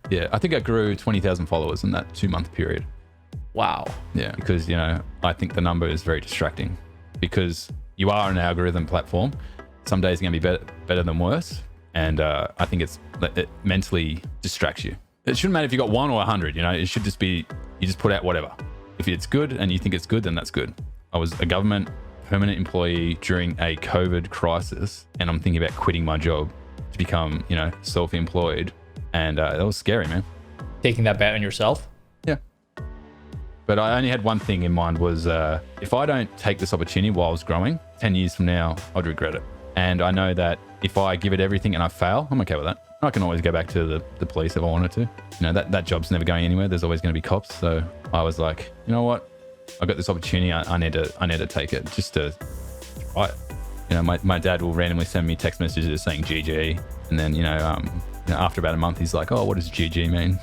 Yeah, I think I grew 20,000 followers in that 2-month period. Wow. Yeah, because, I think the number is very distracting because you are an algorithm platform. Some days are going to be better than worse. And I think it mentally distracts you. It shouldn't matter if you got 1 or 100, it should just be, you just put out whatever. If it's good and you think it's good, then that's good. I was a government permanent employee during a COVID crisis, and I'm thinking about quitting my job to become, self-employed. And that was scary, man. Taking that bet on yourself? Yeah. But I only had one thing in mind was if I don't take this opportunity while I was growing, 10 years from now, I'd regret it. And I know that if I give it everything and I fail, I'm okay with that. I can always go back to the police if I wanted to. That job's never going anywhere. There's always going to be cops. So I was like, you know what? I got this opportunity. I need to take it just to try it. My dad will randomly send me text messages saying GG. And then, after about a month, he's like, oh, what does GG mean?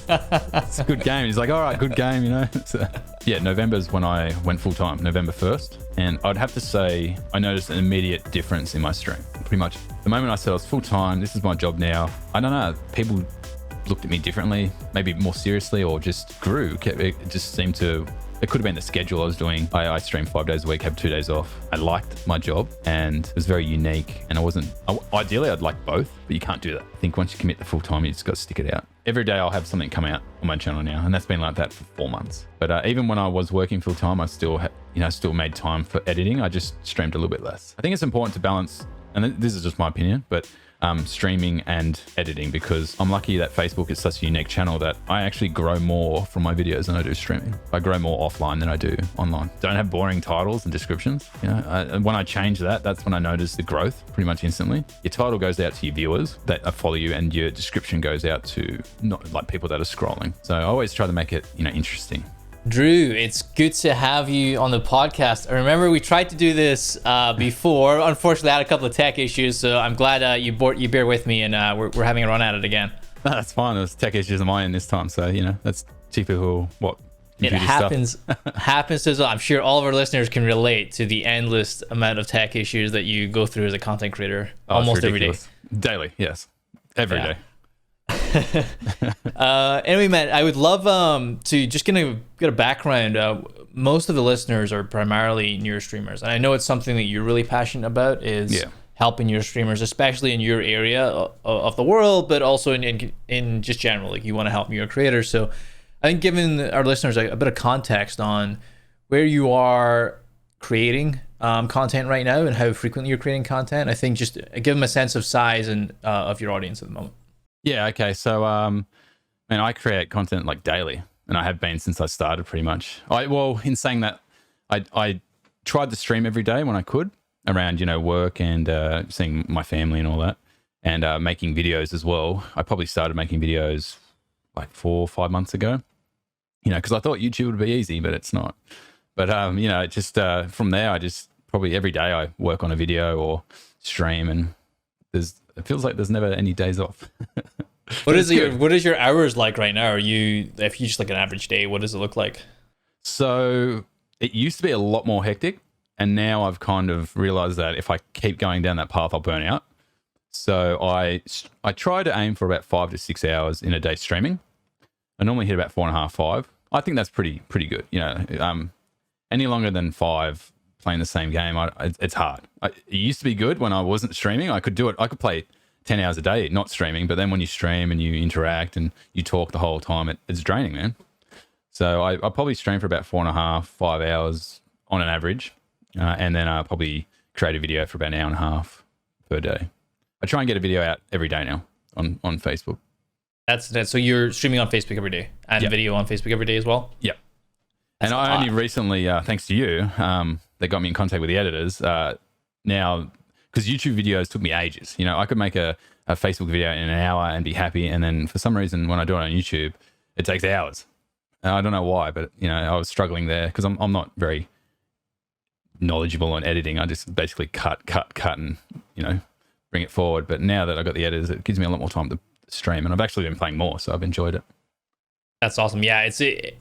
It's a good game. He's like, all right, good game, So, yeah, November's when I went full time, November 1st. And I'd have to say I noticed an immediate difference in my stream. Pretty much the moment I said I was full time, this is my job now. I don't know, people looked at me differently, maybe more seriously, or just grew. It just seemed to, it could have been the schedule I was doing. I streamed 5 days a week, have 2 days off. I liked my job and it was very unique. And ideally I'd like both, but you can't do that. I think once you commit to full time, you just got to stick it out. Every day I'll have something come out on my channel now, and that's been like that for 4 months. But even when I was working full time, I still still made time for editing. I just streamed a little bit less. I think it's important to balance, and this is just my opinion, but streaming and editing, because I'm lucky that Facebook is such a unique channel that I actually grow more from my videos than I do streaming. I grow more offline than I do online. Don't have boring titles and descriptions. When I change that, that's when I notice the growth pretty much instantly. Your title goes out to your viewers that follow you, and your description goes out to not like people that are scrolling. So I always try to make it, interesting. Drew, it's good to have you on the podcast. I remember we tried to do this before. Unfortunately, I had a couple of tech issues, so I'm glad you bear with me, and we're having a run at it again. No, that's fine. It was tech issues of mine this time, so that's typical. It happens. Happens as well. I'm sure all of our listeners can relate to the endless amount of tech issues that you go through as a content creator almost every day. Daily, yes, every day. Anyway, Matt, I would love to just get a background. Most of the listeners are primarily newer streamers, and I know it's something that you're really passionate about, is helping your streamers, especially in your area of the world, but also in just general, like you want to help your creators. So I think giving our listeners a bit of context on where you are creating content right now and how frequently you're creating content, I think just give them a sense of size and of your audience at the moment. Yeah, okay. So, I create content like daily, and I have been since I started pretty much. In saying that, I tried to stream every day when I could around, work and seeing my family and all that, and making videos as well. I probably started making videos like 4 or 5 months ago, because I thought YouTube would be easy, but it's not. But, just from there, I just probably every day I work on a video or stream, and it feels like there's never any days off. What is your hours like right now? If you just like an average day, what does it look like? So it used to be a lot more hectic, and now I've kind of realized that if I keep going down that path, I'll burn out. So I try to aim for about 5 to 6 hours in a day streaming. I normally hit about 4.5, 5. I think that's pretty good. Any longer than 5 playing the same game, it's hard. It used to be good when I wasn't streaming. I could do it. I could play 10 hours a day not streaming, but then when you stream and you interact and you talk the whole time, it's draining, man. So I probably stream for about 4.5, 5 hours on an average, and then I probably create a video for about an hour and a half per day. I try and get a video out every day now on Facebook. That's so you're streaming on Facebook every day and a video on Facebook every day as well? Yep. And I only recently, thanks to you, they got me in contact with the editors. Now, because YouTube videos took me ages. I could make a Facebook video in an hour and be happy. And then for some reason, when I do it on YouTube, it takes hours. I don't know why, but, I was struggling there because I'm not very knowledgeable on editing. I just basically cut and, bring it forward. But now that I've got the editors, it gives me a lot more time to stream. And I've actually been playing more, so I've enjoyed it. That's awesome. Yeah,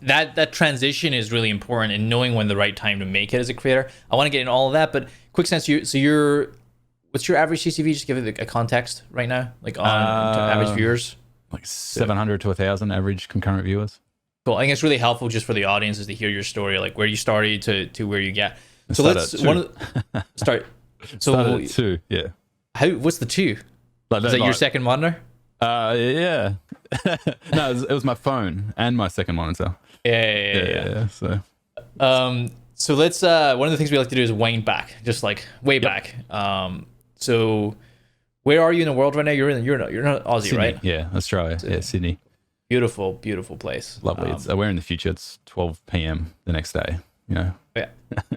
that transition is really important, and knowing when the right time to make it as a creator. I want to get in all of that, but quick sense, what's your average CCV? Just give it a context right now, like on average viewers. like 700 to 1,000 average concurrent viewers. Cool. I think it's really helpful just for the audiences to hear your story, like where you started to where you get. So start. So started at 2, yeah. What's the 2? Like, is that your second monitor? Yeah. No, it was my phone and my second monitor. Yeah. So let's one of the things we like to do is wind back, just like way back. So where are you in the world right now? You're not Aussie, Sydney, right? Yeah, Australia. Yeah, Sydney. Beautiful place. Lovely. We're in the future. It's 12 p.m. the next day. You know. Yeah.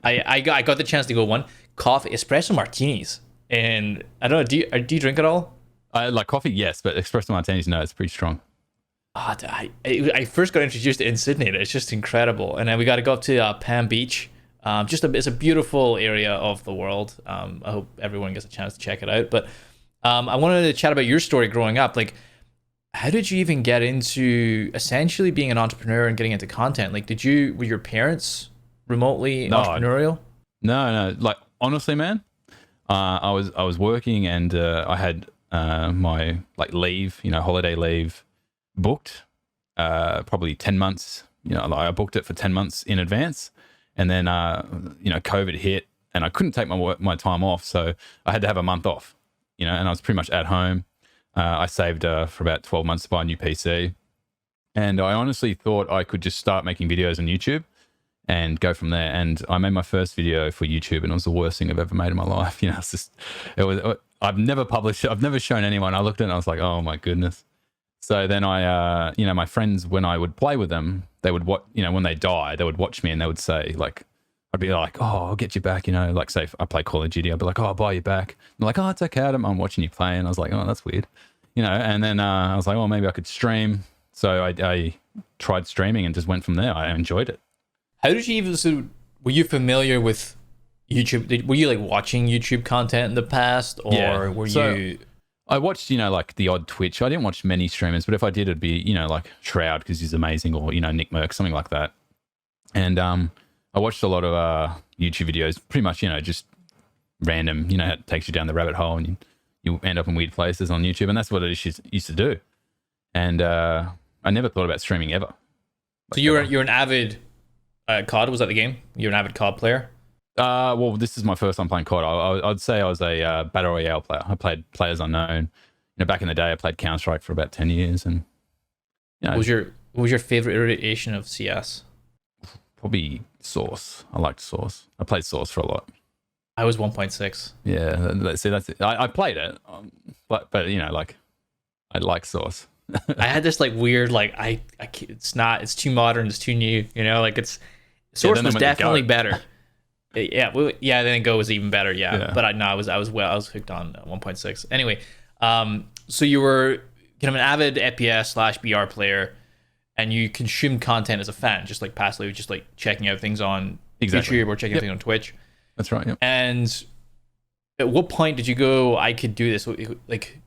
I got the chance to go one coffee espresso martinis, and I don't know. Do you drink at all? I like coffee, yes, but espresso martinis, no. It's pretty strong. I first got introduced in Sydney, and it's just incredible. And then we got to go up to Palm Beach. It's a beautiful area of the world. I hope everyone gets a chance to check it out. But I wanted to chat about your story growing up. Like, how did you even get into essentially being an entrepreneur and getting into content? Like, were your parents remotely entrepreneurial? No. Like, honestly, man, I was working, and I had my like leave, holiday leave booked, probably 10 months. I booked it for 10 months in advance, and then COVID hit, and I couldn't take my time off, so I had to have a month off. And I was pretty much at home. I saved for about 12 months to buy a new PC, and I honestly thought I could just start making videos on YouTube and go from there. And I made my first video for YouTube, and it was the worst thing I've ever made in my life. I've never published it. I've never shown anyone. I looked at it and I was like, oh my goodness. So then I, my friends, when I would play with them, they would watch, when they die, they would watch me, and they would say, like, I'd be like, oh, I'll get you back, like, say if I play Call of Duty, I'd be like, oh, I'll buy you back. And they're like, oh, it's okay, I'm watching you play. And I was like, oh, that's weird, and then I was like, well, maybe I could stream. So I tried streaming and just went from there. I enjoyed it. How did you even, were you familiar with YouTube? Were you like watching YouTube content in the past, or were you? I watched, like the odd Twitch. I didn't watch many streamers, but if I did, it'd be, like Shroud, because he's amazing, or, Nick Merck, something like that. And I watched a lot of YouTube videos, pretty much, just random, it takes you down the rabbit hole, and you end up in weird places on YouTube, and that's what it used to do. And I never thought about streaming ever. So you're an avid COD, was that the game? You're an avid COD player? Well, this is my first time playing COD. I'd say I was a Battle Royale player. I played Players Unknown. Back in the day, I played Counter-Strike for about 10 years. And what was your favorite iteration of CS? Probably Source. I liked Source. I played Source for a lot. I was 1.6. Yeah, see, that's it. I played it, but I like Source. I had this like weird, like it's too modern, it's too new, Source was definitely better. Yeah, then Go was even better. Yeah. But I was hooked on 1.6. Anyway, so you were kind of an avid FPS/BR player, and you consumed content as a fan, just like passively, just like checking out things on YouTube or checking out things on Twitch. That's right. Yep. And at what point did you go, I could do this? Like,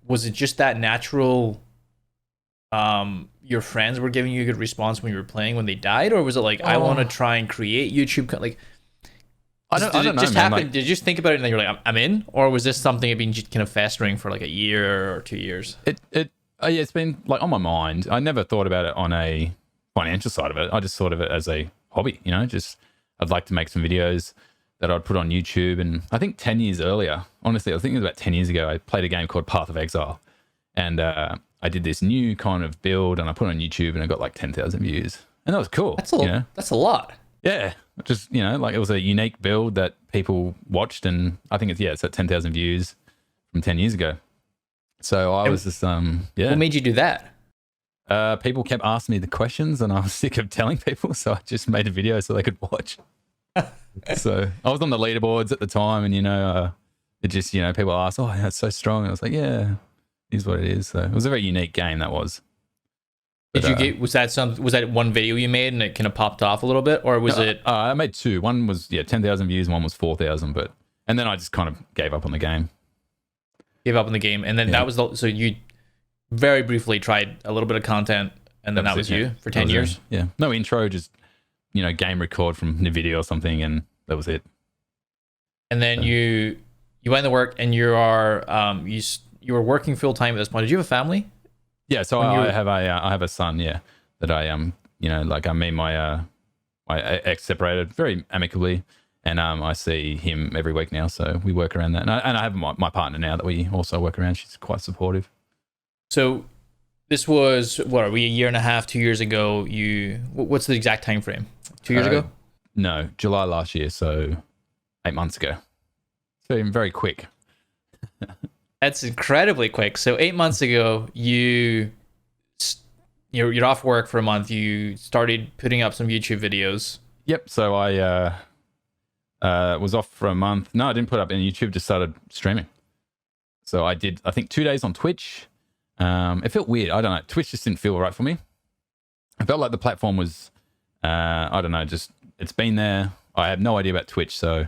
was it just that natural? Your friends were giving you a good response when you were playing when they died, or was it like, I want to try and create YouTube? Like, I don't know. Just happen? Like, did you just think about it and then you're like, I'm in, or was this something that had been kind of festering for like a year or 2 years? It's been like on my mind. I never thought about it on a financial side of it. I just thought of it as a hobby. Just I'd like to make some videos that I'd put on YouTube. And I think 10 years earlier, honestly, I think it was about 10 years ago, I played a game called Path of Exile, and I did this new kind of build, and I put it on YouTube, and I got like 10,000 views, and that was cool. That's a lot. Yeah, just like it was a unique build that people watched, and I think it's at 10,000 views from 10 years ago. So I was just What made you do that? People kept asking me the questions, and I was sick of telling people, so I just made a video so they could watch. So I was on the leaderboards at the time, and it just people asked, oh, yeah, it's so strong, and I was like, yeah. Is what it is. So it was a very unique game, that was. But, was that one video you made and it kind of popped off a little bit, or was it? I made two. One was 10,000 views, and one was 4,000. And then I just kind of gave up on the game. Gave up on the game, and then that was so you very briefly tried a little bit of content, and then that was you for 10 years. Yeah, no intro, just game record from the video or something, and that was it. And then you went to work, and you were working full time at this point. Did you have a family? Yeah, so I have a son, yeah, that like I mean my ex separated very amicably, and I see him every week now, so we work around that. And I have my partner now that we also work around. She's quite supportive. So this was, what are we, a year and a half, 2 years ago? What's the exact time frame? 2 years ago? No, July last year, so 8 months ago. So very quick. That's incredibly quick. So 8 months ago, you're off work for a month. You started putting up some YouTube videos. Yep. So I was off for a month. No, I didn't put up any YouTube. Just started streaming. So I did, I think, 2 days on Twitch. It felt weird. I don't know. Twitch just didn't feel right for me. I felt like the platform was, I don't know, just it's been there. I had no idea about Twitch. So,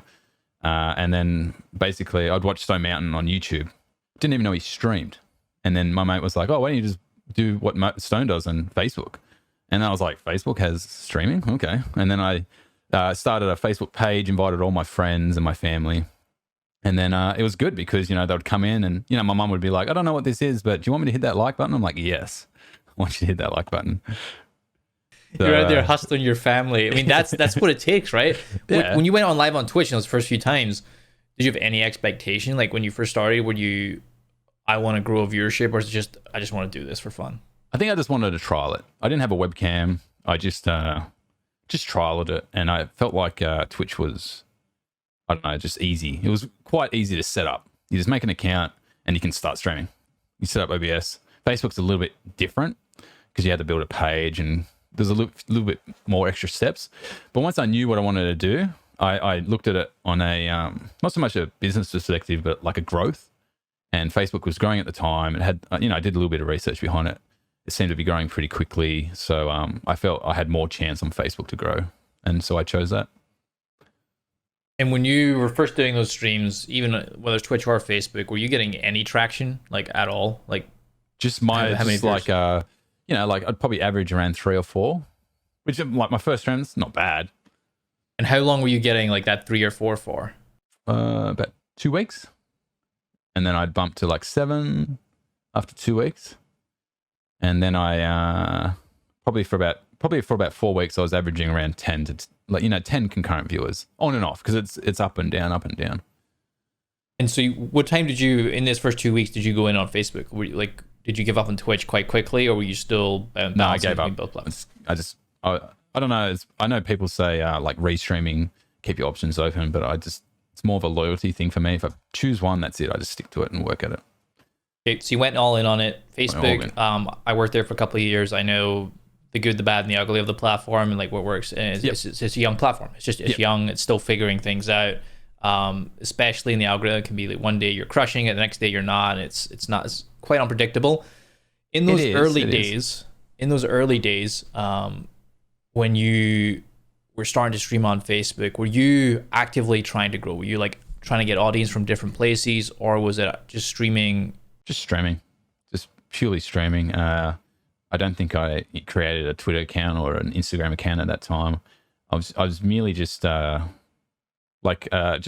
and then basically I'd watch Stone Mountain on YouTube. Didn't even know he streamed. And then my mate was like, oh, why don't you just do what Stone does on Facebook? And I was like, Facebook has streaming? Okay. And then I started a Facebook page, invited all my friends and my family. And then it was good because, they would come in and, my mum would be like, I don't know what this is, but do you want me to hit that like button? I'm like, yes, I want you to hit that like button. So, you're out there hustling your family. I mean, that's what it takes, right? Yeah. When you went on live on Twitch in those first few times, did you have any expectation? Like when you first started, were you, I want to grow a viewership, or is it just, I just want to do this for fun? I think I just wanted to trial it. I didn't have a webcam. I just trialed it, and I felt like Twitch was, I don't know, just easy. It was quite easy to set up. You just make an account and you can start streaming. You set up OBS. Facebook's a little bit different because you had to build a page and there's a little bit more extra steps. But once I knew what I wanted to do, I looked at it on a, not so much a business perspective, but like a growth. And Facebook was growing at the time. It had, I did a little bit of research behind it. It seemed to be growing pretty quickly. So I felt I had more chance on Facebook to grow. And so I chose that. And when you were first doing those streams, even whether it's Twitch or Facebook, were you getting any traction, like at all? Like just how many like, like I'd probably average around 3 or 4, which like my first stream's not bad. And how long were you getting like that 3 or 4 for? About 2 weeks. And then I'd bump to like 7 after 2 weeks. And then I probably for about 4 weeks I was averaging around 10 to 10 concurrent viewers on and off, because it's up and down, up and down. And so what time did you, in this first 2 weeks, did you go in on Facebook? Were you, like, did you give up on Twitch quite quickly, or were you still no, I gave up. Both platforms? I don't know. I know people say like restreaming, keep your options open, but it's more of a loyalty thing for me. If I choose one, that's it. I just stick to it and work at it. Okay, so you went all in on it. Facebook, I worked there for a couple of years. I know the good, the bad, and the ugly of the platform and like what works. And it's a young platform. It's young. It's still figuring things out. Especially in the algorithm, it can be like one day you're crushing it, the next day you're not. It's quite unpredictable. In those early days, when you were starting to stream on Facebook, were you actively trying to grow? Were you like trying to get audience from different places, or was it just streaming? Just streaming, just purely streaming. I don't think I created a Twitter account or an Instagram account at that time. I was merely just just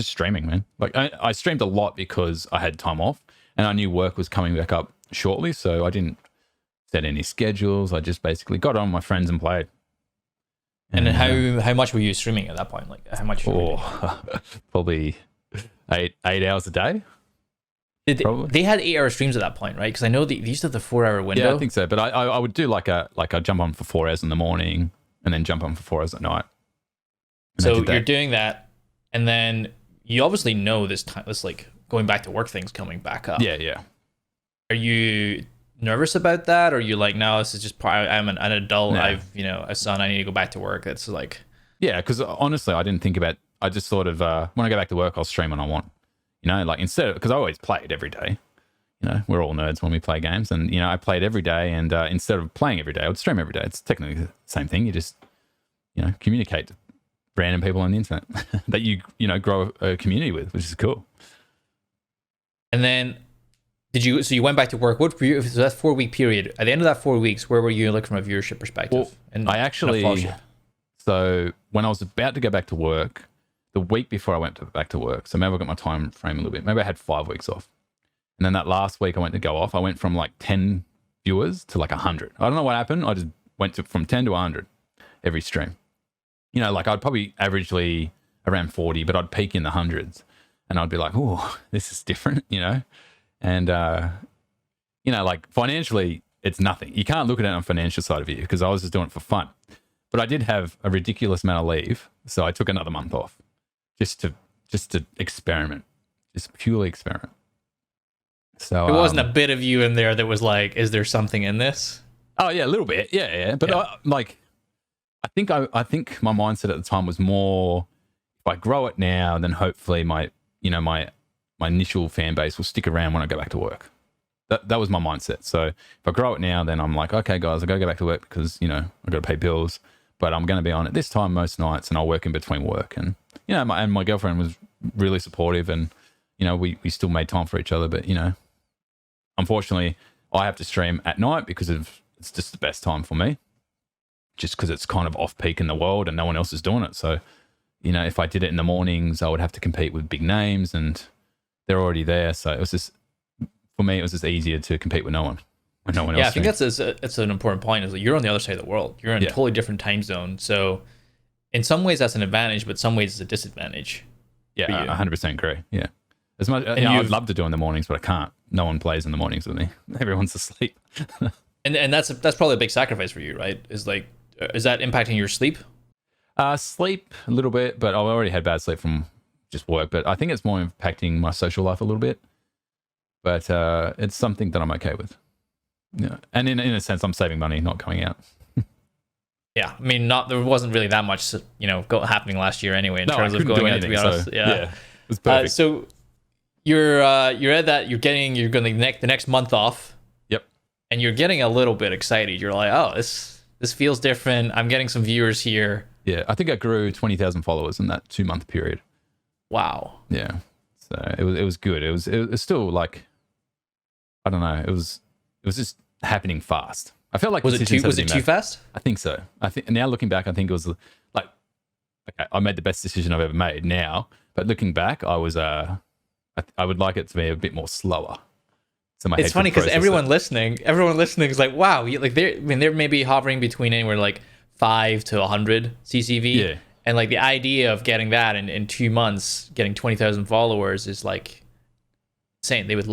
streaming, man. Like I streamed a lot because I had time off and I knew work was coming back up shortly, so I didn't set any schedules. I just basically got on with my friends and played. And how much were you streaming at that point? Like how much? Probably 8 hours a day. They had 8-hour streams at that point, right? Because I know they used to have the 4-hour window. Yeah, I think so. But I would do like I jump on for 4 hours in the morning and then jump on for 4 hours at night. So you're doing that, and then you obviously know this like going back to work thing's coming back up. Yeah. Are you nervous about that, or are you like, no, this is just I'm an adult. No. I've a son. I need to go back to work. It's like, yeah, because honestly, I didn't think about. I just sort of when I go back to work, I'll stream when I want. Like instead of, because I always played every day. We're all nerds when we play games, and I played every day. And instead of playing every day, I would stream every day. It's technically the same thing. You just communicate to random people on the internet that you grow a community with, which is cool. And then so you went back to work. What for you? So that 4-week period. At the end of that 4 weeks, where were you like from a viewership perspective? Well, and I actually, so when I was about to go back to work, the week before I went back to work, so maybe I got my time frame a little bit. Maybe I had 5 weeks off. And then that last week I went to go off, I went from like 10 viewers to like 100. I don't know what happened. I just went from 10 to 100 every stream. You know, like I'd probably averagely around 40, but I'd peak in the hundreds, and I'd be like, oh, this is different, you know? And, you know, like financially, it's nothing. You can't look at it on the financial side of you because I was just doing it for fun. But I did have a ridiculous amount of leave, so I took another month off just to experiment, just purely experiment. So it wasn't a bit of you in there that was like, is there something in this? Oh yeah, a little bit, yeah. But I think my mindset at the time was more, if I grow it now, then hopefully my initial fan base will stick around when I go back to work. That was my mindset. So if I grow it now, then I'm like, okay, guys, I got to go back to work because, you know, I got to pay bills, but I'm going to be on at this time most nights, and I'll work in between work. And, you know, my girlfriend was really supportive, and, you know, we still made time for each other. But, you know, unfortunately, I have to stream at night because it's just the best time for me, just because it's kind of off peak in the world and no one else is doing it. So, you know, if I did it in the mornings, I would have to compete with big names, and they're already there. So it was just, for me, it was just easier to compete with no one. When no one else. Yeah, I think that's an important point. Is that you're on the other side of the world. You're in a totally different time zone. So, in some ways, that's an advantage, but some ways it's a disadvantage. Yeah, 100% agree. Yeah, as much. You know, I'd love to do in the mornings, but I can't. No one plays in the mornings with me. Everyone's asleep. and that's probably a big sacrifice for you, right? Is that impacting your sleep? Sleep a little bit, but I've already had bad sleep from just work. But I think it's more impacting my social life a little bit. But it's something that I'm okay with. Yeah, and in a sense, I'm saving money, not going out. Yeah, I mean, there wasn't really that much, you know, happening last year anyway in terms of going out. To be honest, yeah, it was perfect. So you're at that. You're going the next month off. Yep. And you're getting a little bit excited. You're like, oh, this feels different. I'm getting some viewers here. Yeah, I think I grew 20,000 followers in that 2-month period. Wow. Yeah, so it was good. It was still like, I don't know. It was just happening fast. I felt like was it too fast? I think so. I think now looking back, I think it was like, okay, I made the best decision I've ever made now. But looking back, I was I would like it to be a bit more slower. So it's funny because everyone listening is like, wow, like they're maybe hovering between anywhere like 5 to 100 CCV. Yeah. And like the idea of getting that in 2 months, getting 20,000 followers is like insane. They'd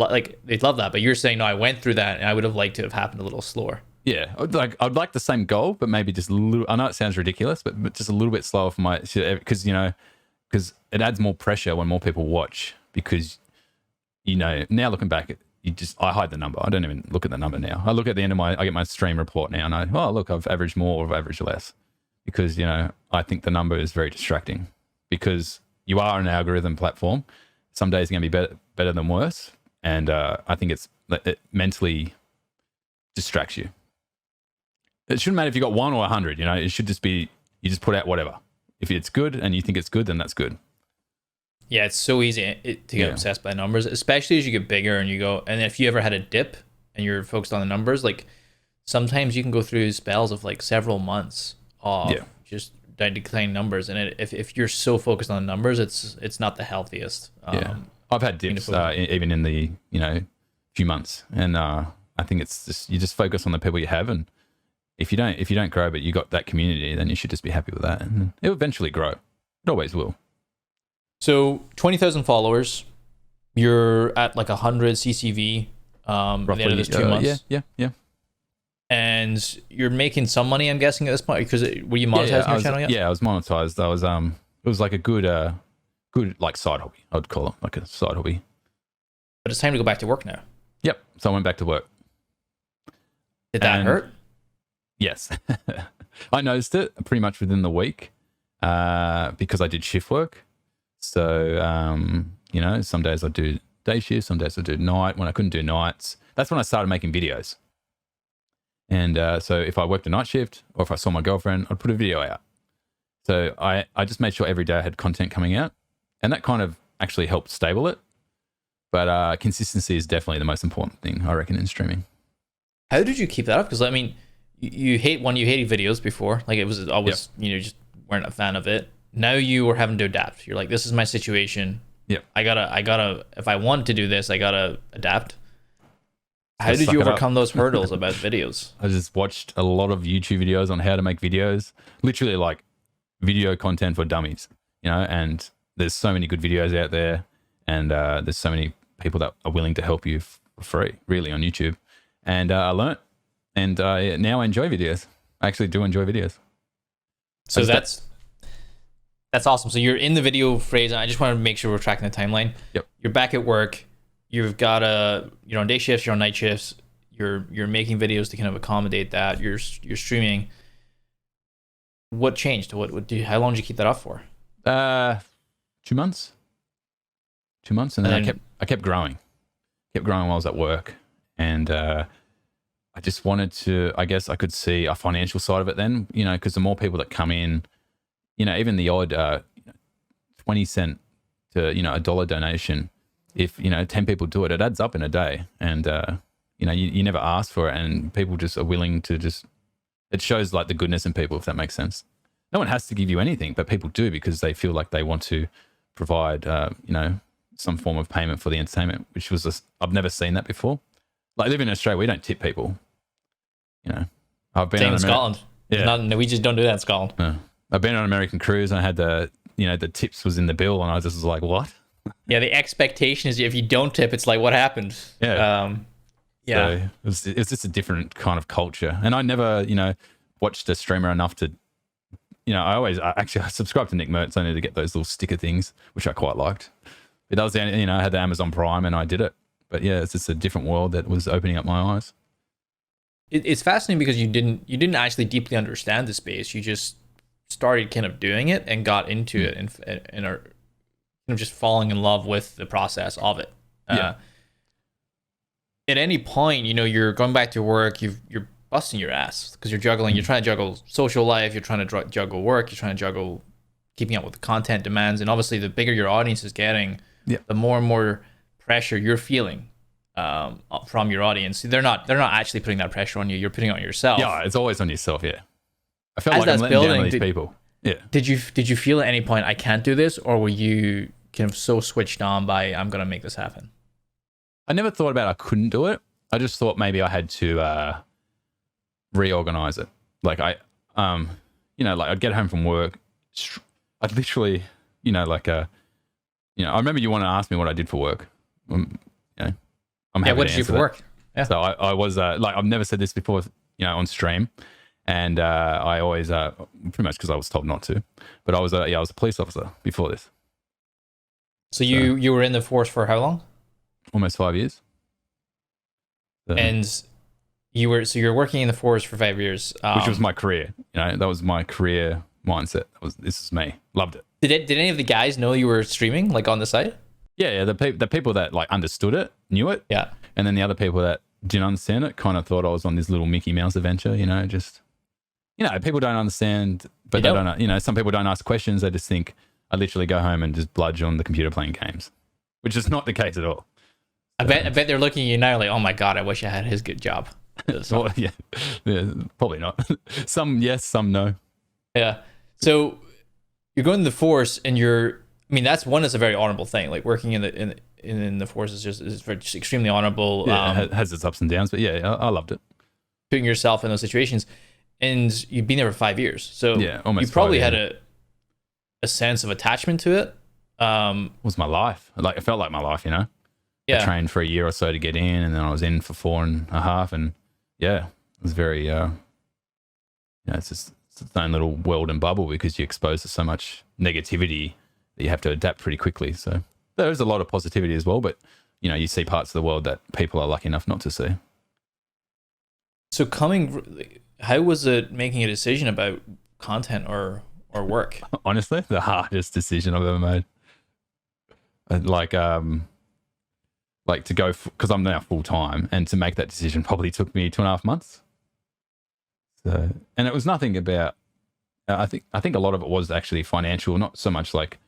love that. But you're saying, no, I went through that and I would have liked to have happened a little slower. Yeah, I'd like the same goal, but maybe just a little. I know it sounds ridiculous, but just a little bit slower for my, because it adds more pressure when more people watch. Because, you know, now looking back, I hide the number. I don't even look at the number now. I look at the end of I get my stream report now, and I've averaged more or I've averaged less, because, you know, I think the number is very distracting, because you are an algorithm platform. Some days are going to be better than worse, and I think it mentally distracts you. It shouldn't matter if you got 1 or 100, you know, it should just be, you just put out whatever. If it's good and you think it's good, then that's good. Yeah, it's so easy to get obsessed by numbers, especially as you get bigger and you go, and if you ever had a dip and you're focused on the numbers, like sometimes you can go through spells of like several months of just declining numbers. And if you're so focused on the numbers, it's not the healthiest. I've had dips even in the, you know, few months. And I think it's just, you just focus on the people you have, and if you don't grow, but you got that community, then you should just be happy with that, and it will eventually grow. It always will. So 20,000 followers, you're at like 100 CCV at the end of this 2 months. Yeah. And you're making some money, I'm guessing, at this point, because were you monetizing your channel yet? Yeah, I was monetized. I was it was like a good like side hobby, I'd call it, like a side hobby. But it's time to go back to work now. Yep. So I went back to work. Did that hurt? Yes. I noticed it pretty much within the week because I did shift work. So, you know, some days I do day shift, some days I do night. When I couldn't do nights, that's when I started making videos. And so if I worked a night shift or if I saw my girlfriend, I'd put a video out. So I just made sure every day I had content coming out, and that kind of actually helped stable it. But consistency is definitely the most important thing, I reckon, in streaming. How did you keep that up? Because I mean, you hated videos before. Like, it was always, you know, just weren't a fan of it. Now you were having to adapt. You're like, this is my situation. Yep. I gotta, if I want to do this, I gotta adapt. How did you overcome those hurdles about videos? I just watched a lot of YouTube videos on how to make videos, literally like video content for dummies, and there's so many good videos out there, and there's so many people that are willing to help you for free, really, on YouTube. And I learned, and now I enjoy videos. I actually do enjoy videos. So that's awesome. So you're in the video phase. I just want to make sure we're tracking the timeline. Yep. You're back at work. You've got you're on day shifts. You're on night shifts. You're making videos to kind of accommodate that. You're streaming. What changed? How long did you keep that up for? 2 months. 2 months, and then I kept growing. Kept growing while I was at work, and I just wanted to. I guess I could see a financial side of it then, because the more people that come in, even the odd 20 cent to $1 donation, if 10 people do it, it adds up in a day, and you never ask for it, and people just are willing to just. It shows like the goodness in people, if that makes sense. No one has to give you anything, but people do because they feel like they want to provide, some form of payment for the entertainment, which was I've never seen that before. Like living in Australia, we don't tip people. I've been in Scotland. Yeah, we just don't do that in Scotland. I've been on an American cruise, and I had the tips was in the bill, and I just was like, what? Yeah, the expectation is if you don't tip, it's like, what happened? Yeah. So it's just a different kind of culture. And I never, watched a streamer enough to, I subscribed to Nick Mertz only to get those little sticker things, which I quite liked. But that was, I had the Amazon Prime and I did it. But yeah, it's just a different world that was opening up my eyes. It's fascinating because you didn't actually deeply understand the space. You just started kind of doing it and got into it and are just falling in love with the process of it. Yeah. At any point, you're going back to work, you're busting your ass because you're juggling. You're trying to juggle social life. You're trying to juggle work. You're trying to juggle keeping up with the content demands. And obviously, the bigger your audience is getting, the more and more pressure you're feeling from your audience. They're not actually putting that pressure on you. You're putting it on yourself. Yeah, it's always on yourself. Yeah, I felt like I'm letting down these people. Yeah. Did you feel at any point I can't do this, or were you kind of so switched on by I'm gonna make this happen? I never thought about I couldn't do it. I just thought maybe I had to reorganize it. Like I I'd get home from work. I'd literally, I remember you want to ask me what I did for work. I'm happy what did you do for work? Yeah. So I was I've never said this before, on stream, and I always pretty much because I was told not to, but I was a police officer before this. So you were in the force for how long? Almost 5 years. So, and you're working in the force for 5 years, which was my career. That was my career mindset. This is me. Loved it. Did any of the guys know you were streaming like on the site? Yeah. The people that like understood it knew it. Yeah. And then the other people that didn't understand it kind of thought I was on this little Mickey Mouse adventure. People don't understand, but they don't. Some people don't ask questions. They just think I literally go home and just bludge on the computer playing games, which is not the case at all. I bet they're looking at you now like, oh my God, I wish I had his good job. Well, yeah, probably not. Some yes, some no. Yeah. So you're going to the force, and that's a very honorable thing. Like working in the force is just extremely honorable. Yeah, it has its ups and downs, but yeah, I loved it. Putting yourself in those situations, and you've been there for 5 years, so almost. You probably had a sense of attachment to it. It was my life. Like it felt like my life, Yeah. I trained for a year or so to get in, and then I was in for 4.5, and yeah, it was very, it's just its own little world and bubble because you're exposed to so much negativity that you have to adapt pretty quickly. So there is a lot of positivity as well, but you see parts of the world that people are lucky enough not to see. So how was it making a decision about content or work? Honestly, the hardest decision I've ever made. Like to go, because I'm now full time, and to make that decision probably took me 2.5 months. So, and it was nothing about. I think a lot of it was actually financial, not so much like,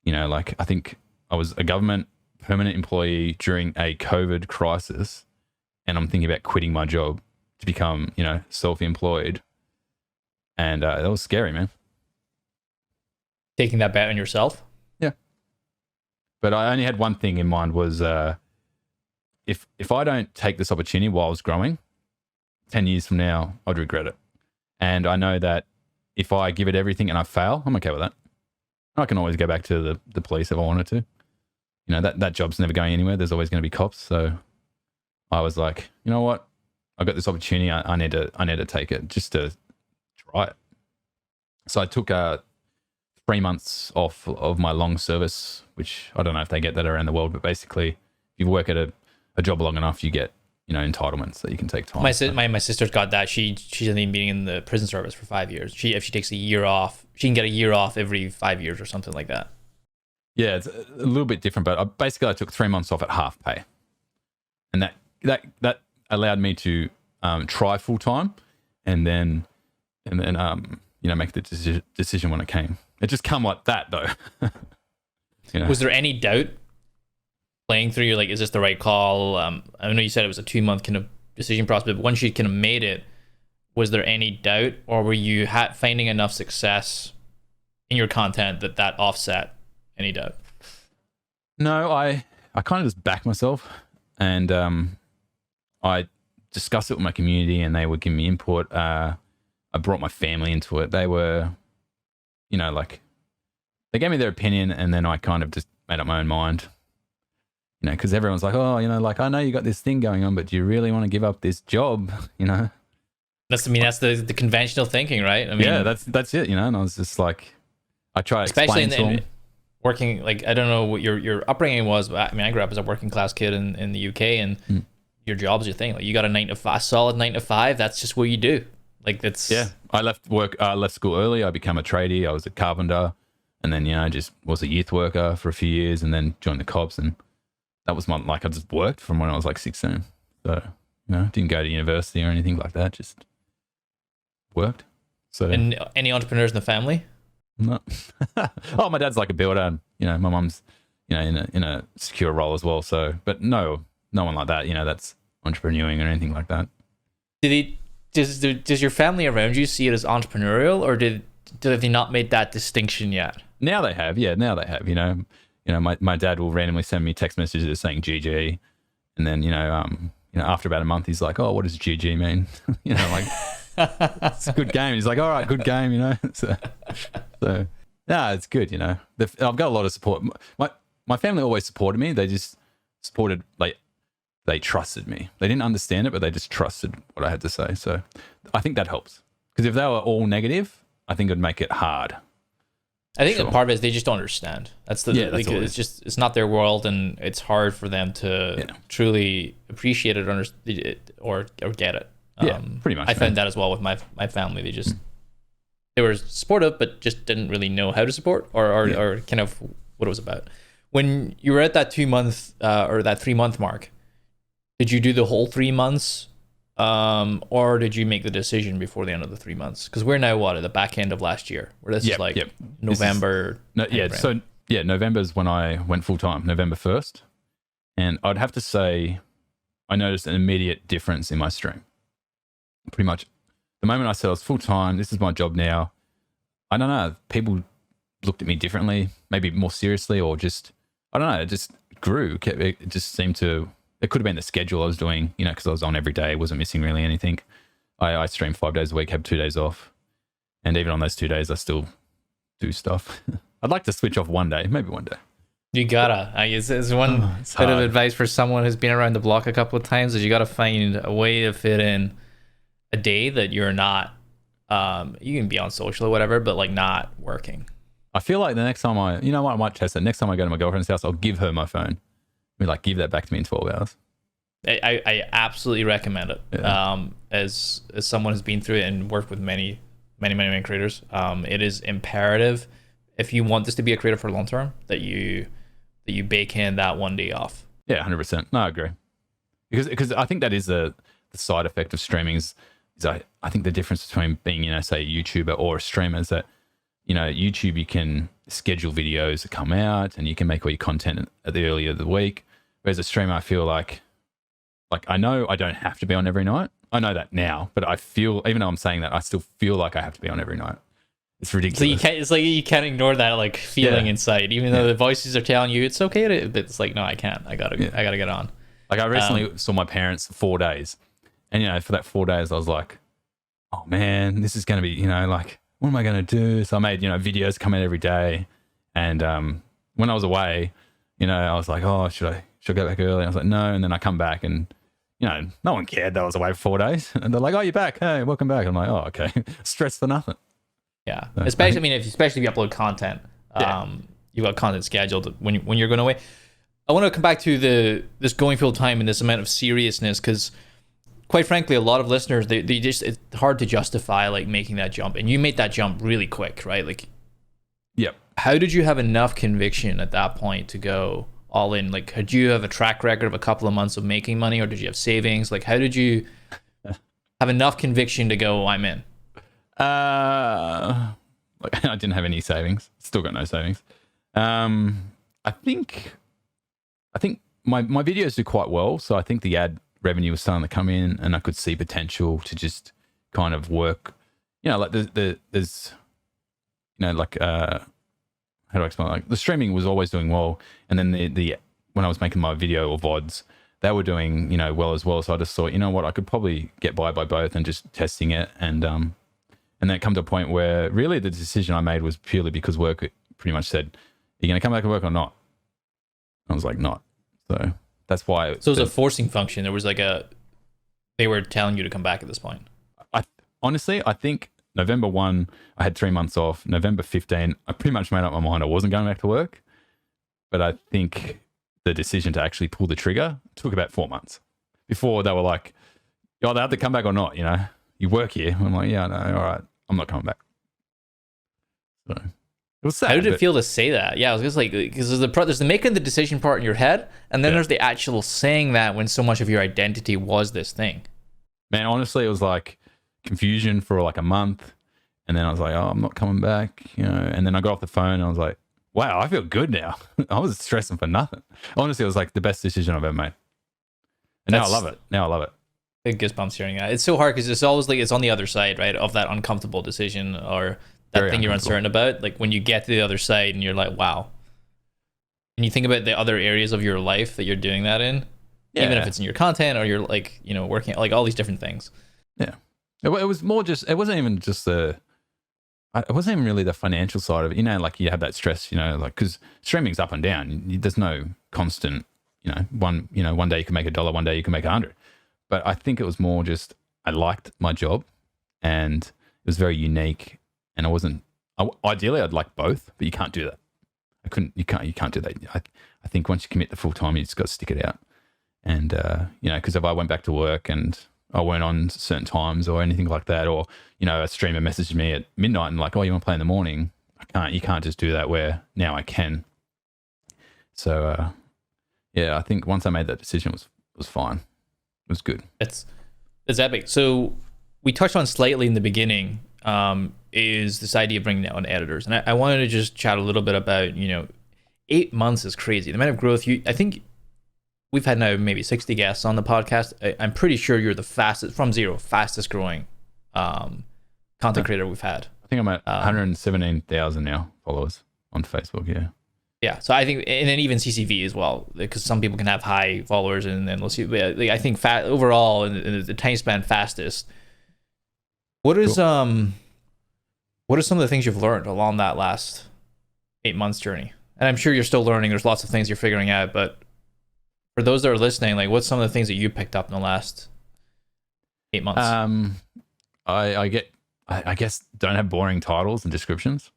I think I was a government permanent employee during a COVID crisis, and I'm thinking about quitting my job to become, self-employed, and that was scary, man. Taking that bet on yourself? Yeah. But I only had one thing in mind was, if I don't take this opportunity while I was growing, 10 years from now, I'd regret it. And I know that if I give it everything and I fail, I'm okay with that. I can always go back to the police if I wanted to. That job's never going anywhere. There's always going to be cops. So I was like, you know what? I got this opportunity. I need to take it just to try it. So I took 3 months off of my long service, which I don't know if they get that around the world, but basically, if you work at a job long enough, you get entitlements that you can take time. My sister's got that. She's been in the prison service for 5 years. If she takes a year off, she can get a year off every 5 years or something like that. Yeah, it's a little bit different, but I took 3 months off at half pay, and that allowed me to try full time, and then make the decision when it came. It just come like that though. Was there any doubt playing through? You're like, is this the right call? I know you said it was a 2 month kind of decision process, but once you kind of made it, was there any doubt, or were you finding enough success in your content that offset any doubt? No, I kind of just backed myself, and I discussed it with my community, and they would give me input. I brought my family into it. They were, they gave me their opinion, and then I kind of just made up my own mind. Because everyone's like, oh, I know you got this thing going on, but do you really want to give up this job? That's the conventional thinking, right? Yeah, that's it. And I was just like, I try to explain to them. Working, I don't know what your upbringing was, but I grew up as a working class kid in the UK, and your job's your thing. Like, you got a solid 9 to 5. That's just what you do. Yeah. I left school early. I became a tradie. I was a carpenter, and then just was a youth worker for a few years, and then joined the cops, and that was I just worked from when I was 16. So didn't go to university or anything like that. Just worked. So. And any entrepreneurs in the family? No. Oh, my dad's like a builder, and my mum's in a secure role as well. So, but no one like that. That's entrepreneuring or anything like that. Does your family around you see it as entrepreneurial, or did they not make that distinction yet? Now they have. Yeah, now they have. My dad will randomly send me text messages saying GG, and then after about a month he's like, oh, what does GG mean? It's a good game. He's like, all right, good game. So yeah, it's good. I've got a lot of support. My family always supported me. They just supported, they trusted me. They didn't understand it, but they just trusted what I had to say. So I think that helps, because if they were all negative, I think it'd make it hard. I think the part of it is they just don't understand. That's it's not their world, and it's hard for them to truly appreciate it or get it. Yeah, pretty much. I found that as well with my family. They were supportive, but just didn't really know how to support or kind of what it was about. When you were at that 2 month or that 3 month mark, did you do the whole 3 months, or did you make the decision before the end of the 3 months? Because we're now at the back end of last year, where this is November. November is when I went full time, November 1st, and I'd have to say I noticed an immediate difference in my stream. Pretty much the moment I said I was full time, this is my job now, I don't know, people looked at me differently, maybe more seriously, or just, I don't know, it just grew. It just seemed to, it could have been the schedule I was doing, because I was on every day, wasn't missing really anything. I stream 5 days a week, have 2 days off. And even on those 2 days, I still do stuff. I'd like to switch off one day, maybe one day. You gotta. I guess it's one bit of advice for someone who's been around the block a couple of times, is you gotta find a way to fit in a day that you're not, you can be on social or whatever, but not working. I feel like the next time I might test it. Next time I go to my girlfriend's house, I'll give her my phone. Give that back to me in 12 hours. I absolutely recommend it. Yeah. As someone who's been through it and worked with many creators, it is imperative, if you want this to be a creator for long term, that you bake in that 1 day off. Yeah, 100%. No, I agree. Because I think that is the side effect of streaming is I think the difference between being, say a YouTuber or a streamer is that, YouTube, you can schedule videos to come out and you can make all your content at the earlier of the week. Whereas a streamer, I feel like I know I don't have to be on every night. I know that now, but I feel, even though I'm saying that, I still feel like I have to be on every night. It's ridiculous. So you can't ignore that feeling inside, even though the voices are telling you it's okay. But it's no, I can't. I gotta get on. Like I recently saw my parents for 4 days, and you know, for that 4 days, I was like, "Oh man, this is going to be, you know, like, what am I going to do?" So I made, you know, videos come out every day, and when I was away, you know, I was like, "Oh, should I go back early?" I was like, "No," and then I come back, and you know, no one cared that I was away for 4 days, and they're like, "Oh, you're back? Hey, welcome back." I'm like, "Oh, okay." Stress for nothing. Yeah, so especially I mean, especially if you upload content, you've got content scheduled when you're going away. I want to come back to this going full time and this amount of seriousness, because quite frankly, a lot of listeners they just, it's hard to justify like making that jump, and you made that jump really quick, right? Like, yep. How did you have enough conviction at that point to go all in? Like, did you have a track record of a couple of months of making money, or did you have savings? Like, how did you have enough conviction to go, I'm in? Like, I didn't have any savings. Still got no savings. I think my videos do quite well, so I think the ad revenue was starting to come in, and I could see potential to just kind of work. You know, like there's you know, like how do I explain? Like the streaming was always doing well, and then the when I was making my video or VODs, they were doing, you know, well as well. So I just thought, you know what, I could probably get by both, and just testing it, and then it come to a point where really the decision I made was purely because work pretty much said, "Are you going to come back and work or not?" I was like, "Not." So that's why. So it was a forcing function. There was like they were telling you to come back at this point. Honestly, I think November 1, I had 3 months off. November 15, I pretty much made up my mind I wasn't going back to work. But I think the decision to actually pull the trigger took about 4 months. Before they were like, "Oh, they have to come back or not, you know? You work here." I'm like, "Yeah, no, all right. I'm not coming back." So it was sad. How did it feel to say that? Yeah, I was just like, because there's the making the decision part in your head, and then there's the actual saying that when so much of your identity was this thing. Man, honestly, it was like confusion for like a month, and then I was like, "Oh, I'm not coming back," you know. And then I got off the phone, and I was like, "Wow, I feel good now." I was stressing for nothing. Honestly, it was like the best decision I've ever made, and now I love it. Big goosebumps hearing that. It's so hard because it's always like it's on the other side, right, of that uncomfortable decision or that Very thing you're uncertain about. Like when you get to the other side and you're like, wow. And you think about the other areas of your life that you're doing that in, even if it's in your content or you're like, you know, working like all these different things. Yeah. It was more just, it wasn't even just it wasn't even really the financial side of it. You know, like you have that stress, you know, like, because streaming's up and down. There's no constant, you know, one day you can make $1, one day you can make 100. But I think it was more just, I liked my job and it was very unique, and ideally I'd like both, but you can't do that. You can't do that. I think once you commit the full time, you just got to stick it out. And, you know, because if I went back to work and I weren't on certain times or anything like that, or, you know, a streamer messaged me at midnight and like, "Oh, you want to play in the morning?" You can't just do that, where now I can. So, yeah, I think once I made that decision, it was fine. It was good. It's epic. So we touched on slightly in the beginning, is this idea of bringing on editors. And I wanted to just chat a little bit about, you know, 8 months is crazy. The amount of growth I think we've had now maybe 60 guests on the podcast. I'm pretty sure you're the fastest growing content creator we've had. I think I'm at 117,000 now followers on Facebook. Yeah. Yeah. So I think, and then even CCV as well, because some people can have high followers, and then we'll see. I think overall in the time span fastest. What is some of the things you've learned along that last 8 months journey? And I'm sure you're still learning. There's lots of things you're figuring out, but for those that are listening, like, what's some of the things that you picked up in the last 8 months? I guess don't have boring titles and descriptions.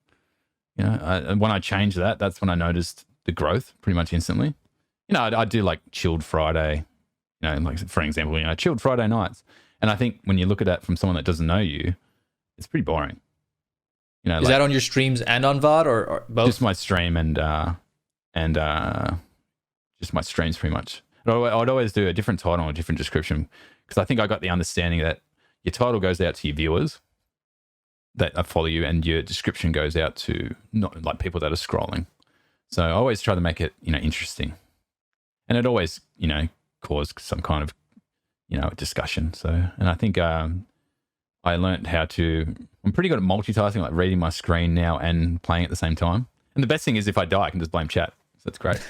You know, when I changed that, that's when I noticed the growth pretty much instantly. You know, I do like chilled Friday, you know, like for example, you know, chilled Friday nights. And I think when you look at that from someone that doesn't know you, it's pretty boring. You know, is that on your streams and on VOD or both? Just my stream and just my streams pretty much. I'd always do a different title or a different description, because I think I got the understanding that your title goes out to your viewers that follow you, and your description goes out to not like people that are scrolling. So I always try to make it, you know, interesting, and it always, you know, caused some kind of, you know, discussion. So, and I think I learned I'm pretty good at multitasking, like reading my screen now and playing at the same time. And the best thing is if I die, I can just blame chat. So that's great.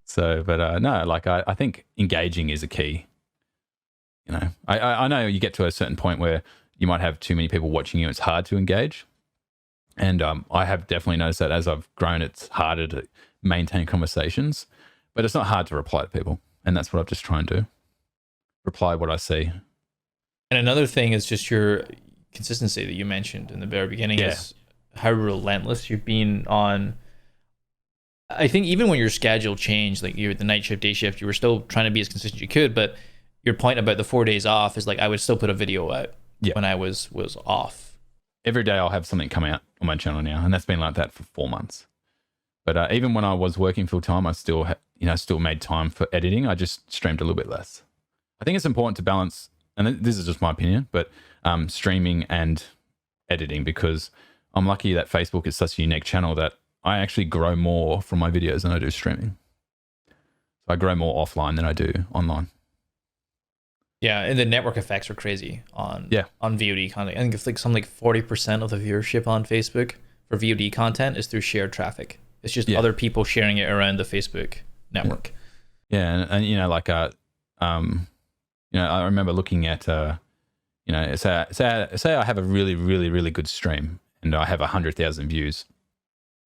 So, but no, like I think engaging is a key. You know, I know you get to a certain point where you might have too many people watching you. It's hard to engage. And I have definitely noticed that as I've grown, it's harder to maintain conversations, but it's not hard to reply to people. And that's what I've just tried to do. Reply what I see. And another thing is just your consistency that you mentioned in the very beginning is how relentless you've been on. I think even when your schedule changed, like you're the night shift, day shift, you were still trying to be as consistent as you could. But your point about the 4 days off is like, I would still put a video out when I was off. Every day I'll have something come out on my channel now. And that's been like that for 4 months. But even when I was working full time, I still, still made time for editing. I just streamed a little bit less. I think it's important to balance, and this is just my opinion, but streaming and editing, because I'm lucky that Facebook is such a unique channel that I actually grow more from my videos than I do streaming. So I grow more offline than I do online. Yeah, and the network effects are crazy on VOD content. I think it's like something like 40% of the viewership on Facebook for VOD content is through shared traffic. It's just other people sharing it around the Facebook network. Yeah, and like I remember looking at say I have a really, really, really good stream and I have 100,000 views.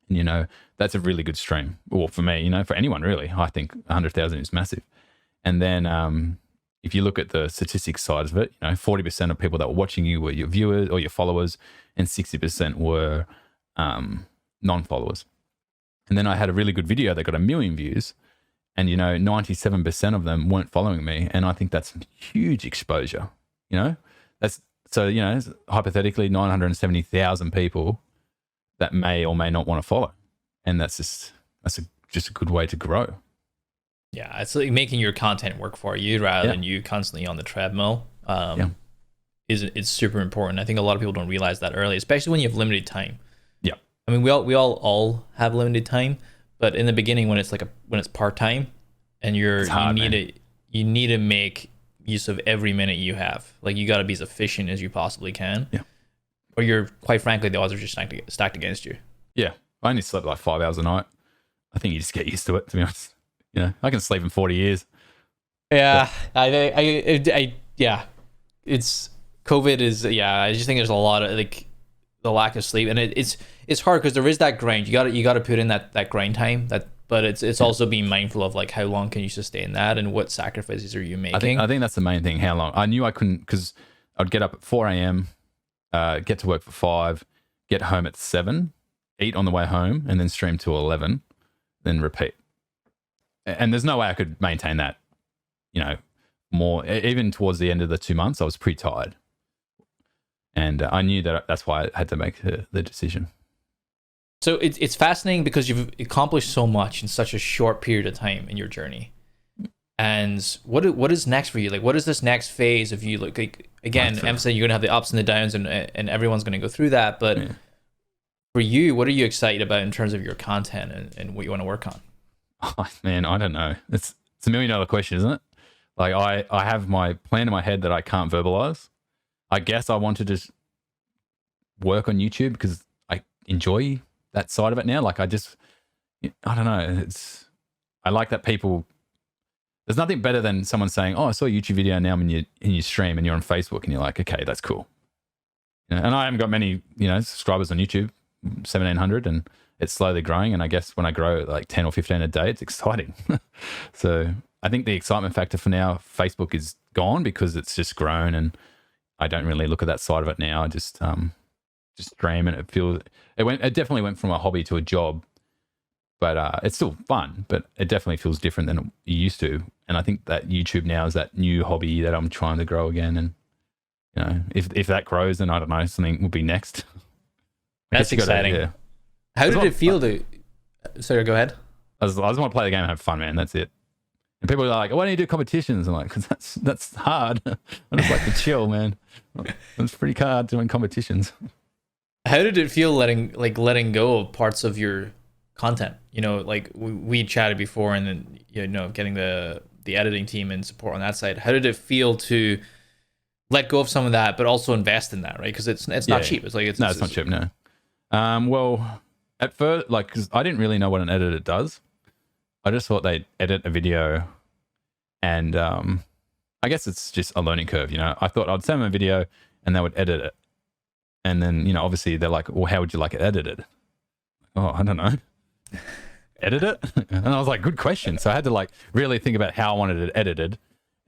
And that's a really good stream. Well, for me, for anyone really, I think 100,000 is massive. And then if you look at the statistics side of it, 40% of people that were watching you were your viewers or your followers, and 60% were non-followers. And then I had a really good video that got 1 million views, and 97% of them weren't following me, and I think that's huge exposure. That's hypothetically 970,000 people that may or may not want to follow, and that's just a good way to grow. Yeah, it's like making your content work for you rather than you constantly on the treadmill. It's super important. I think a lot of people don't realize that early, especially when you have limited time. Yeah, I mean, we all have limited time, but in the beginning, when it's part time, and you need to make use of every minute you have. Like, you got to be as efficient as you possibly can. Yeah, or you're, quite frankly, the odds are just stacked against you. Yeah, I only slept like 5 hours a night. I think you just get used to it, to be honest. I can sleep in 40 years. Yeah, it's COVID is, I just think there's a lot of like the lack of sleep, and it's hard because there is that grind. You got to put in that grind time, but it's also being mindful of like how long can you sustain that and what sacrifices are you making. I think that's the main thing. How long? I knew I couldn't, because I'd get up at 4 a.m., get to work for 5, get home at 7, eat on the way home, and then stream till 11, then repeat. And there's no way I could maintain that, more. Even towards the end of the 2 months, I was pretty tired. And I knew that's why I had to make the decision. So it's fascinating because you've accomplished so much in such a short period of time in your journey. And what is next for you? Like, what is this next phase of you? Like again, I'm saying you're going to have the ups and the downs, and everyone's going to go through that. But for you, what are you excited about in terms of your content and what you want to work on? Oh, man, I don't know. It's a $1 million question, isn't it? Like, I have my plan in my head that I can't verbalize. I guess I want to just work on YouTube because I enjoy that side of it now. Like, I don't know. I like that people. There's nothing better than someone saying, "Oh, I saw a YouTube video now in your stream," and you're on Facebook, and you're like, "Okay, that's cool." And I haven't got many, subscribers on YouTube, 1,700, and it's slowly growing. And I guess when I grow like 10 or 15 a day, it's exciting. So I think the excitement factor for now, Facebook is gone because it's just grown, and I don't really look at that side of it now. I just stream, and it definitely went from a hobby to a job, but it's still fun, but it definitely feels different than it used to. And I think that YouTube now is that new hobby that I'm trying to grow again. And, if that grows, then I don't know, something will be next. That's exciting. How did it feel to... Sorry, go ahead. I just want to play the game and have fun, man. That's it. And people are like, why don't you do competitions? I'm like, because that's hard. I just like to chill, man. It's pretty hard doing competitions. How did it feel letting go of parts of your content? Like we chatted before, and then, getting the editing team and support on that side. How did it feel to let go of some of that, but also invest in that, right? Because it's not cheap. It's not cheap, no. Well, at first, because I didn't really know what an editor does. I just thought they'd edit a video, and I guess it's just a learning curve, you know. I thought I'd send them a video and they would edit it. And then, you know, obviously they're like, well, how would you like it edited? Oh, I don't know. Edit it? And I was like, good question. So I had to like really think about how I wanted it edited.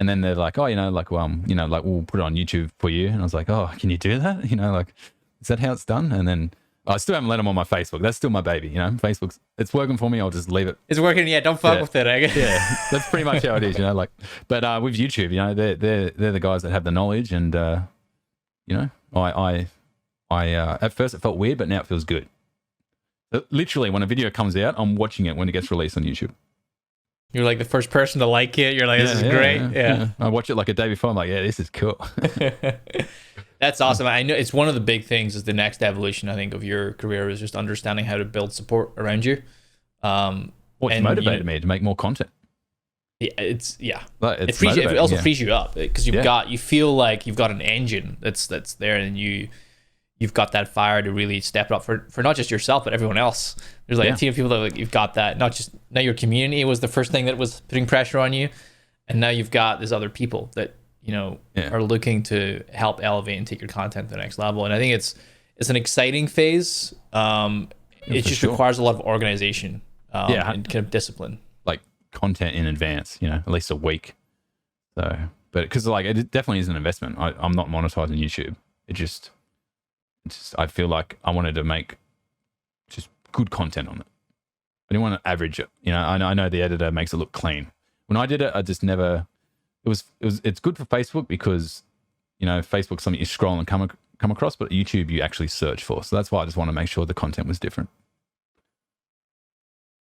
And then they're like, oh, you know, like, well, you know, like we'll put it on YouTube for you. And I was like, oh, can you do that? You know, like, is that how it's done? And then I still haven't let them on my Facebook. That's still my baby, you know. Facebook's, it's working for me. I'll just leave it. It's working. Yeah, don't fuck with it. I guess. Yeah, that's pretty much how it is, you know. Like, but with YouTube, you know, they're the guys that have the knowledge, and you know, I at first it felt weird, but now it feels good. Literally, when a video comes out, I'm watching it when it gets released on YouTube. You're like the first person to like it. You're like, this is great. Yeah. I watch it like a day before. I'm like, yeah, this is cool. That's awesome. I know it's one of the big things is the next evolution, I think, of your career is just understanding how to build support around you. What's motivated me to make more content. Yeah, it also frees you up because you feel like you've got an engine that's there, and you've got that fire to really step it up for not just yourself but everyone else. There's like a team of people that like you've got that, not just now your community was the first thing that was putting pressure on you, and now you've got these other people that you know are looking to help elevate and take your content to the next level. And I think it's an exciting phase. It just requires a lot of organization and kind of discipline, like content in advance, you know, at least a week. So but because like it definitely is an investment. I'm not monetizing YouTube. It's just I feel like I wanted to make just good content on it. I didn't want to average it. You know, I know the editor makes it look clean. When I did it, I just never. It's good for Facebook because, you know, Facebook's something you scroll and come across, but YouTube you actually search for. So that's why I just want to make sure the content was different.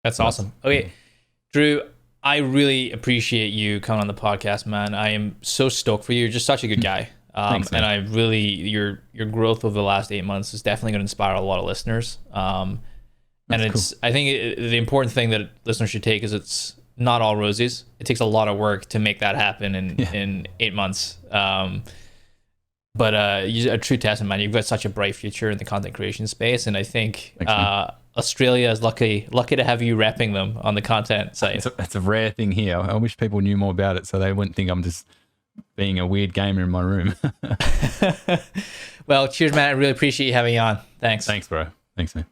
That's awesome. Okay, Drew, I really appreciate you coming on the podcast, man. I am so stoked for you. You're just such a good guy. Thanks, man. And I really, your growth over the last 8 months is definitely going to inspire a lot of listeners. And it's, cool. I think the important thing that listeners should take is it's not all roses. It takes a lot of work to make that happen in 8 months. But you're a true testament, man. You've got such a bright future in the content creation space. And I think Australia is lucky to have you repping them on the content side. It's a rare thing here. I wish people knew more about it so they wouldn't think I'm just being a weird gamer in my room. Well, cheers, man. I really appreciate you having me on. Thanks. Thanks, bro. Thanks, man.